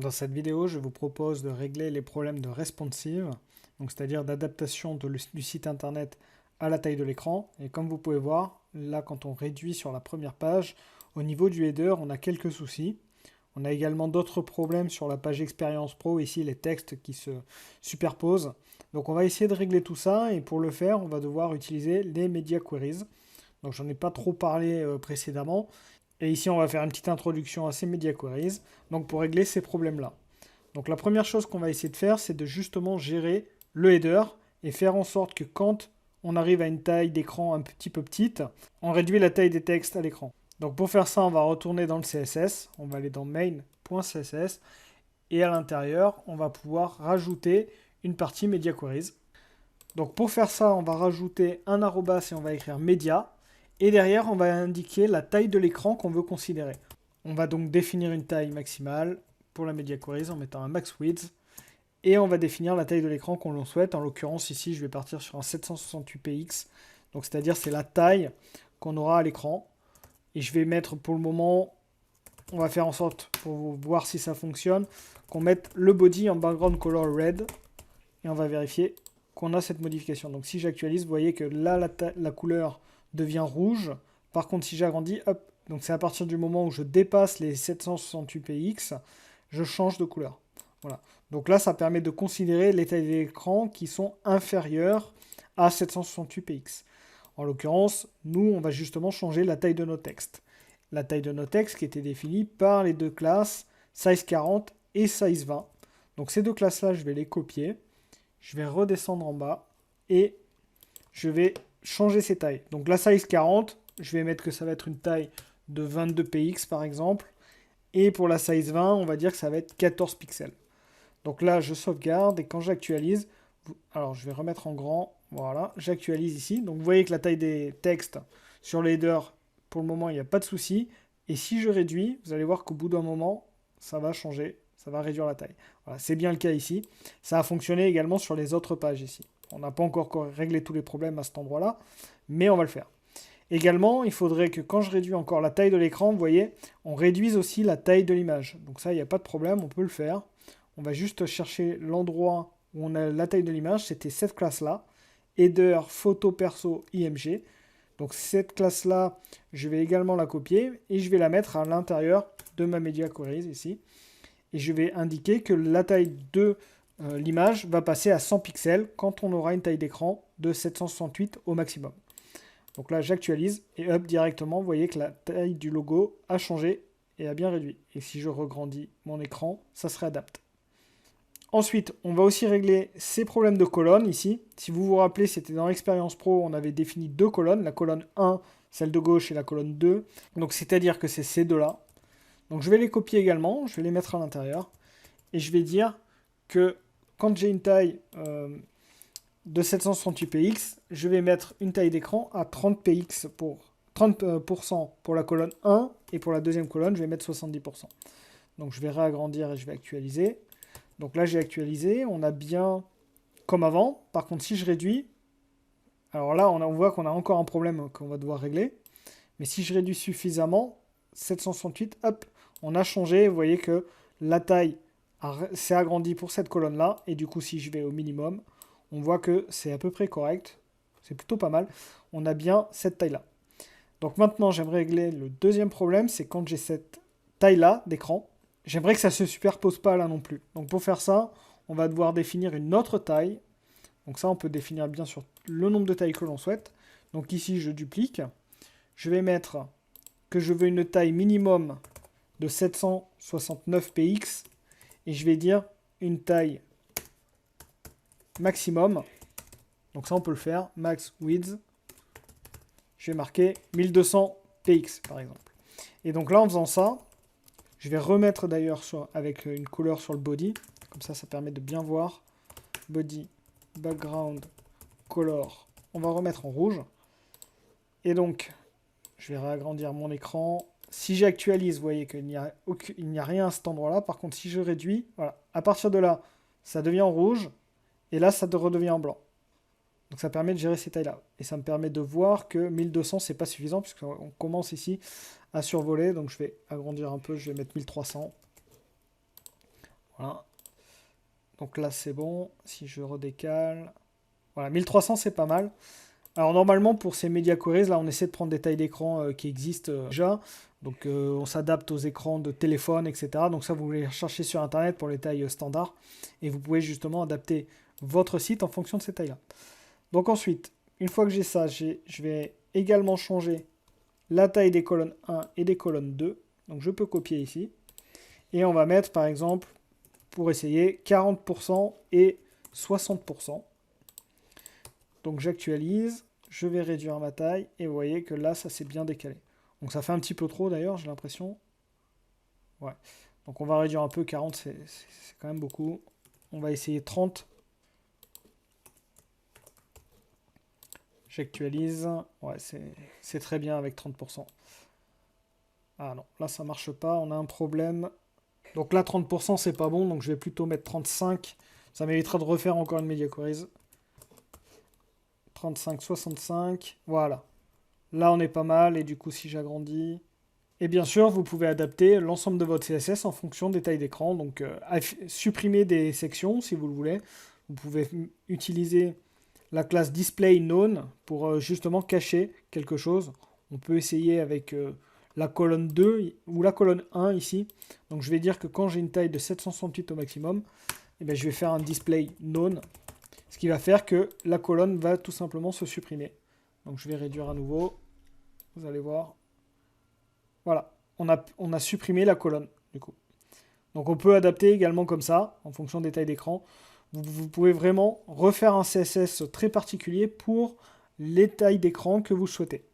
Dans cette vidéo, je vous propose de régler les problèmes de responsive, donc c'est-à-dire d'adaptation du site internet à la taille de l'écran. Et comme vous pouvez voir, là quand on réduit sur la première page, au niveau du header, on a quelques soucis. On a également d'autres problèmes sur la page Expérience Pro, ici les textes qui se superposent. Donc on va essayer de régler tout ça et pour le faire, on va devoir utiliser les Media Queries. Donc j'en ai pas trop parlé précédemment. Et ici, on va faire une petite introduction à ces Media Queries, donc pour régler ces problèmes-là. Donc la première chose qu'on va essayer de faire, c'est de justement gérer le header et faire en sorte que quand on arrive à une taille d'écran un petit peu petite, on réduit la taille des textes à l'écran. Donc pour faire ça, on va retourner dans le CSS, on va aller dans main.css, et à l'intérieur, on va pouvoir rajouter une partie Media Queries. Donc pour faire ça, on va rajouter un arrobas et on va écrire media. Et derrière, on va indiquer la taille de l'écran qu'on veut considérer. On va donc définir une taille maximale pour la Media Queries en mettant un max width. Et on va définir la taille de l'écran qu'on l'on souhaite. En l'occurrence, ici, je vais partir sur un 768px. Donc c'est-à-dire c'est la taille qu'on aura à l'écran. Et je vais mettre pour le moment, on va faire en sorte, pour voir si ça fonctionne, qu'on mette le body en background color red. Et on va vérifier qu'on a cette modification. Donc si j'actualise, vous voyez que là, la couleur devient rouge. Par contre, si j'agrandis, hop, donc c'est à partir du moment où je dépasse les 768px, je change de couleur. Voilà. Donc là, ça permet de considérer les tailles d'écran qui sont inférieures à 768px. En l'occurrence, nous, on va justement changer la taille de nos textes. La taille de nos textes qui était définie par les deux classes size40 et size20. Donc ces deux classes-là, je vais les copier. Je vais redescendre en bas et je vais changer ces tailles. Donc la size 40, je vais mettre que ça va être une taille de 22px par exemple. Et pour la size 20, on va dire que ça va être 14 pixels. Donc là, je sauvegarde et quand j'actualise, alors je vais remettre en grand, voilà, j'actualise ici. Donc vous voyez que la taille des textes sur les headers, pour le moment, il n'y a pas de souci. Et si je réduis, vous allez voir qu'au bout d'un moment, ça va changer, ça va réduire la taille. Voilà, c'est bien le cas ici. Ça a fonctionné également sur les autres pages ici. On n'a pas encore réglé tous les problèmes à cet endroit-là, mais on va le faire. Également, il faudrait que quand je réduis encore la taille de l'écran, vous voyez, on réduise aussi la taille de l'image. Donc ça, il n'y a pas de problème, on peut le faire. On va juste chercher l'endroit où on a la taille de l'image, c'était cette classe-là, header photo perso img. Donc cette classe-là, je vais également la copier et je vais la mettre à l'intérieur de ma Media Queries ici. Et je vais indiquer que la taille de l'image va passer à 100 pixels quand on aura une taille d'écran de 768 au maximum. Donc là, j'actualise et hop, directement, vous voyez que la taille du logo a changé et a bien réduit. Et si je regrandis mon écran, ça se réadapte. Ensuite, on va aussi régler ces problèmes de colonnes ici. Si vous vous rappelez, c'était dans l'expérience pro, on avait défini deux colonnes, la colonne 1, celle de gauche, et la colonne 2. Donc c'est-à-dire que c'est ces deux-là. Donc je vais les copier également, je vais les mettre à l'intérieur. Et je vais dire que quand j'ai une taille de 768px, je vais mettre une taille d'écran à 30px pour 30% pour la colonne 1 et pour la deuxième colonne, je vais mettre 70%. Donc je vais réagrandir et je vais actualiser. Donc là j'ai actualisé, on a bien comme avant. Par contre si je réduis, alors là on voit qu'on a encore un problème qu'on va devoir régler. Mais si je réduis suffisamment, 768, hop, on a changé. Vous voyez que la taille s'est agrandie pour cette colonne-là. Et du coup, si je vais au minimum, on voit que c'est à peu près correct. C'est plutôt pas mal. On a bien cette taille-là. Donc maintenant, j'aimerais régler le deuxième problème. C'est quand j'ai cette taille-là d'écran, j'aimerais que ça ne se superpose pas là non plus. Donc pour faire ça, on va devoir définir une autre taille. Donc ça, on peut définir bien sûr le nombre de tailles que l'on souhaite. Donc ici, je duplique. Je vais mettre que je veux une taille minimum de 769px et je vais dire une taille maximum. Donc ça on peut le faire, max width. Je vais marquer 1200px par exemple. Et donc là en faisant ça, je vais remettre d'ailleurs avec une couleur sur le body. Comme ça permet de bien voir. Body, background, color. On va remettre en rouge. Et donc je vais réagrandir mon écran. Si j'actualise, vous voyez qu'il n'y a rien à cet endroit-là. Par contre, si je réduis, voilà, à partir de là, ça devient en rouge. Et là, ça redevient en blanc. Donc ça permet de gérer ces tailles-là. Et ça me permet de voir que 1200, c'est pas suffisant, puisqu'on commence ici à survoler. Donc je vais agrandir un peu, je vais mettre 1300. Voilà. Donc là, c'est bon. Si je redécale... Voilà, 1300, c'est pas mal. Alors normalement, pour ces Media Queries, là, on essaie de prendre des tailles d'écran qui existent déjà. Donc on s'adapte aux écrans de téléphone, etc. Donc ça, vous pouvez chercher sur Internet pour les tailles standards. Et vous pouvez justement adapter votre site en fonction de ces tailles-là. Donc ensuite, une fois que j'ai ça, je vais également changer la taille des colonnes 1 et des colonnes 2. Donc je peux copier ici. Et on va mettre par exemple, pour essayer, 40% et 60%. Donc j'actualise, je vais réduire ma taille et vous voyez que là, ça s'est bien décalé. Donc ça fait un petit peu trop d'ailleurs, j'ai l'impression. Ouais. Donc on va réduire un peu, 40 c'est quand même beaucoup. On va essayer 30. J'actualise. Ouais, c'est très bien avec 30%. Ah non, là ça marche pas, on a un problème. Donc là 30% c'est pas bon, donc je vais plutôt mettre 35. Ça m'évitera de refaire encore une Media Queries. 35, 65, voilà. Là on est pas mal, et du coup si j'agrandis... Et bien sûr, vous pouvez adapter l'ensemble de votre CSS en fonction des tailles d'écran. Donc supprimer des sections si vous le voulez. Vous pouvez utiliser la classe displayKnown pour justement cacher quelque chose. On peut essayer avec la colonne 2 ou la colonne 1 ici. Donc je vais dire que quand j'ai une taille de 768 au maximum, eh bien, je vais faire un displayKnown. Ce qui va faire que la colonne va tout simplement se supprimer. Donc je vais réduire à nouveau. Vous allez voir. Voilà, on a supprimé la colonne, du coup. Donc on peut adapter également comme ça, en fonction des tailles d'écran. Vous pouvez vraiment refaire un CSS très particulier pour les tailles d'écran que vous souhaitez.